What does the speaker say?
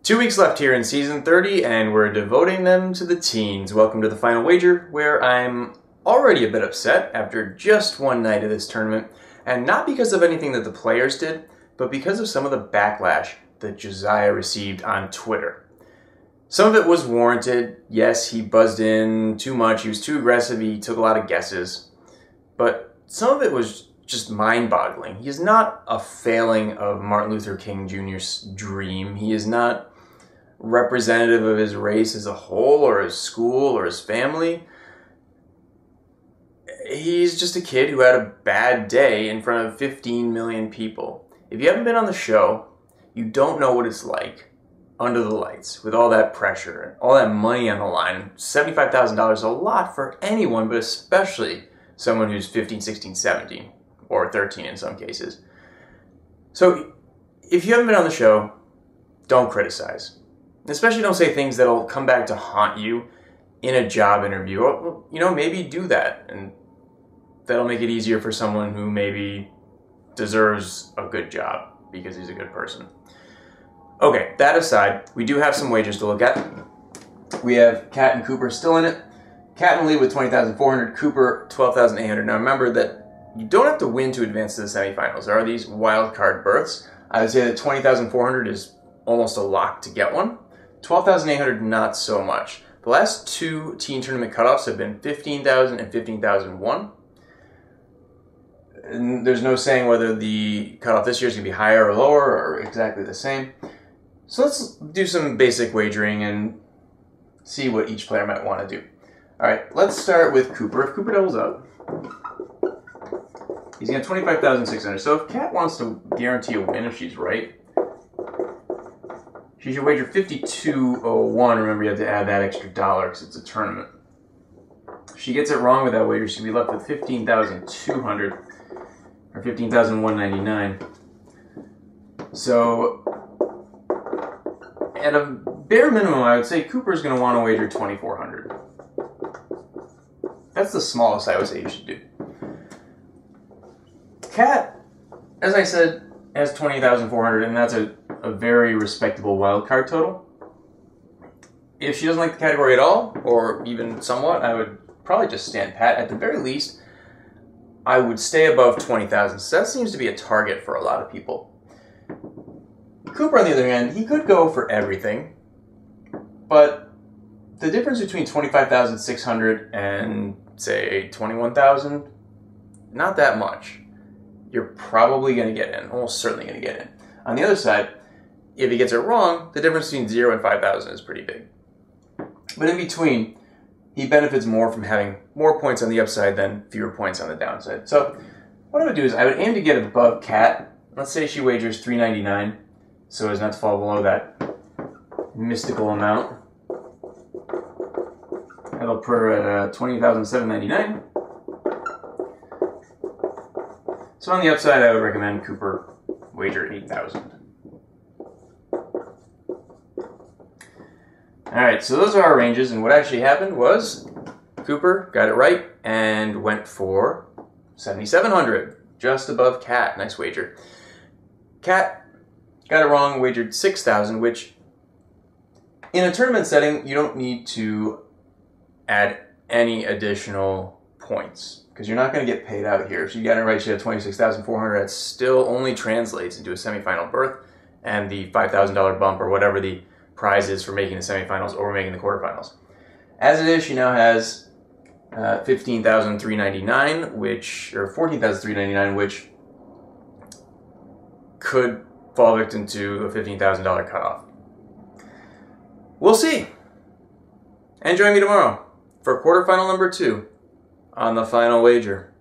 2 weeks left here in season 30, and we're devoting them to the teens. Welcome to the Final Wager, where I'm already a bit upset after just one night of this tournament, and not because of anything that the players did, but because of some of the backlash that Josiah received on Twitter. Some of it was warranted. Yes, he buzzed in too much, he was too aggressive, he took a lot of guesses, but some of it was just mind-boggling. He is not a failing of Martin Luther King Jr.'s dream. He is not representative of his race as a whole, or his school, or his family. He's just a kid who had a bad day in front of 15 million people. If you haven't been on the show, you don't know what it's like under the lights with all that pressure and all that money on the line. $75,000 is a lot for anyone, but especially someone who's 15, 16, 17, or 13 in some cases. So if you haven't been on the show, don't criticize. Especially don't say things that'll come back to haunt you in a job interview. Or, maybe do that, and that'll make it easier for someone who maybe deserves a good job because he's a good person. Okay, that aside, we do have some wagers to look at. We have Kat and Cooper still in it. Kat in the lead with 20,400, Cooper 12,800. Now remember that you don't have to win to advance to the semifinals. There are these wild card berths. I would say that 20,400 is almost a lock to get one. 12,800, not so much. The last two teen tournament cutoffs have been 15,000 and 15,001. And there's no saying whether the cutoff this year is going to be higher or lower or exactly the same. So let's do some basic wagering and see what each player might want to do. All right, let's start with Cooper. If Cooper doubles up, he's going to 25,600. So if Kat wants to guarantee a win, if she's right, she should wager 52.01. Remember, you have to add that extra dollar because it's a tournament. If she gets it wrong with that wager, she'll be left with 15,200 or 15,199. So at a bare minimum, I would say Cooper's going to want to wager 2,400. That's the smallest I would say you should do. Kat, as I said, has 20,400, and that's a very respectable wildcard total. If she doesn't like the category at all, or even somewhat, I would probably just stand pat. At the very least, I would stay above 20,000. So that seems to be a target for a lot of people. Cooper, on the other hand, he could go for everything, but the difference between 25,600 and, say, 21,000, not that much. You're probably going to get in, almost certainly going to get in. On the other side, if he gets it wrong, the difference between 0 and 5,000 is pretty big. But in between, he benefits more from having more points on the upside than fewer points on the downside. So what I would do is I would aim to get above Kat. Let's say she wagers 399, so as not to fall below that mystical amount. That'll put her at 20,799. So on the upside, I would recommend Cooper wager 8,000. Alright, so those are our ranges, and what actually happened was Cooper got it right and went for 7,700, just above Kat. Nice wager. Kat got it wrong, wagered 6,000, which in a tournament setting, you don't need to add any additional points because you're not going to get paid out here. So you got it right, she had 26,400. That still only translates into a semifinal berth and the $5,000 bump or whatever the prize is for making the semifinals or making the quarterfinals. As it is, she now has 15,399, or 14,399, which could fall victim to a $15,000 cutoff. We'll see. And join me tomorrow for quarterfinal number 2 on the Final Wager.